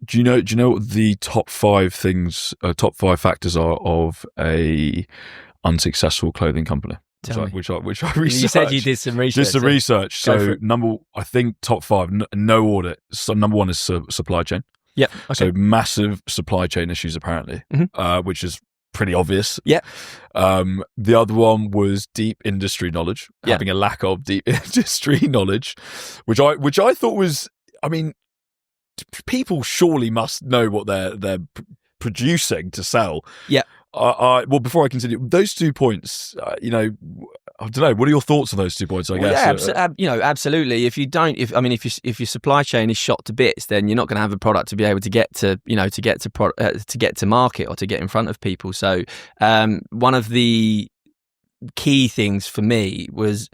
Do you know what the top 5 things, top 5 factors are of a unsuccessful clothing company? Which I researched. You said you did some research. Did some research. So I think top 5, no order. So number 1 is supply chain. Yep. Okay. So massive supply chain issues apparently, which is pretty obvious. Yeah. The other one was deep industry knowledge, having a lack of deep industry knowledge, which I thought was, I mean, people surely must know what they're producing to sell. Yeah. Well, before I continue, those 2 points, I don't know. What are your thoughts on those 2 points? I guess. Yeah, absolutely. If your supply chain is shot to bits, then you're not going to have a product to be able to get to market or to get in front of people. So, one of the key things for me was,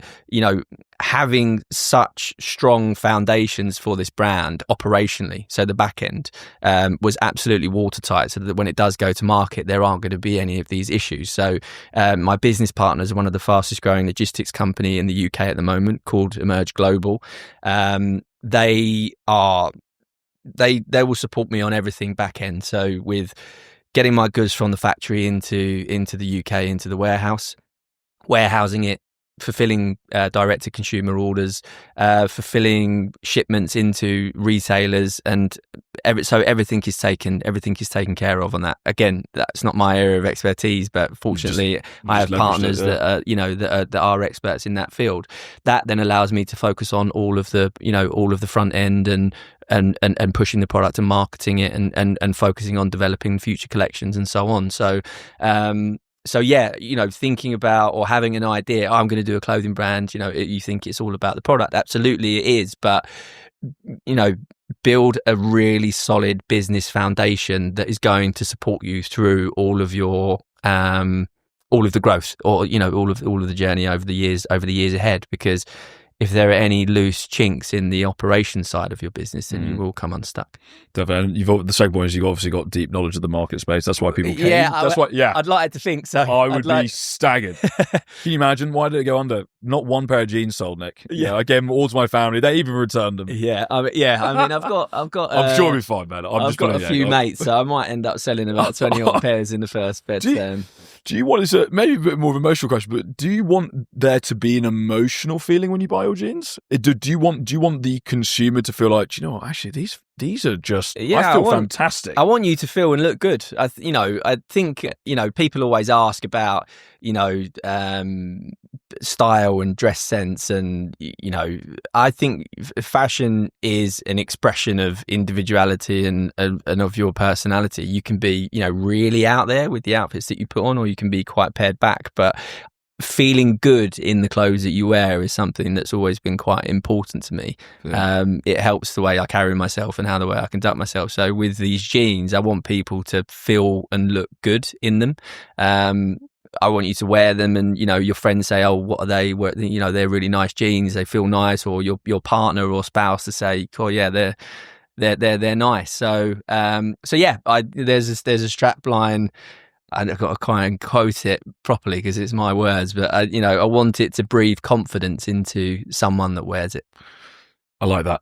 having such strong foundations for this brand operationally. So the back end was absolutely watertight, so that when it does go to market, there aren't going to be any of these issues. So my business partners are one of the fastest growing logistics company in the UK at the moment, called Emerge Global. They will support me on everything back end. So with getting my goods from the factory into the UK, into the warehousing it, fulfilling direct to consumer orders, fulfilling shipments into retailers, and so everything is taken care of on that. Again, that's not my area of expertise, but fortunately I have partners that are experts in that field. That then allows me to focus on all of the front end and pushing the product and marketing it and focusing on developing future collections and so on. So yeah, thinking about or having an idea, I'm going to do a clothing brand, you think it's all about the product. Absolutely it is. But, build a really solid business foundation that is going to support you through all of your, all of the growth, or, all of the journey over the years ahead. Because if there are any loose chinks in the operation side of your business, then you will come unstuck. Definitely. The second point is you've obviously got deep knowledge of the market space. That's why people came. I'd like to think so. I would be staggered. Can you imagine? Why did it go under? Not one pair of jeans sold, Nick. Yeah, I gave them all to my family. They even returned them. I've got. I'm sure it'll be fine, man. I've got a few mates, so I might end up selling about 20 odd pairs in the first bed. Do you want, it's maybe a bit more of an emotional question, but do you want there to be an emotional feeling when you buy your jeans? Do you want the consumer to feel like, actually these are just, I feel fantastic. I want you to feel and look good. I think people always ask about, style and dress sense, and I think fashion is an expression of individuality and of your personality. You can be really out there with the outfits that you put on, or you can be quite pared back, but feeling good in the clothes that you wear is something that's always been quite important to me. It helps the way I carry myself and the way I conduct myself. So with these jeans, I want people to feel and look good in them. I want you to wear them, and your friends say, "Oh, what are they? They're really nice jeans. They feel nice." Or your partner or spouse to say, "Oh, yeah, they're nice." So yeah, there's a strap line. I've got to try and quote it properly because it's my words, but I want it to breathe confidence into someone that wears it. I like that.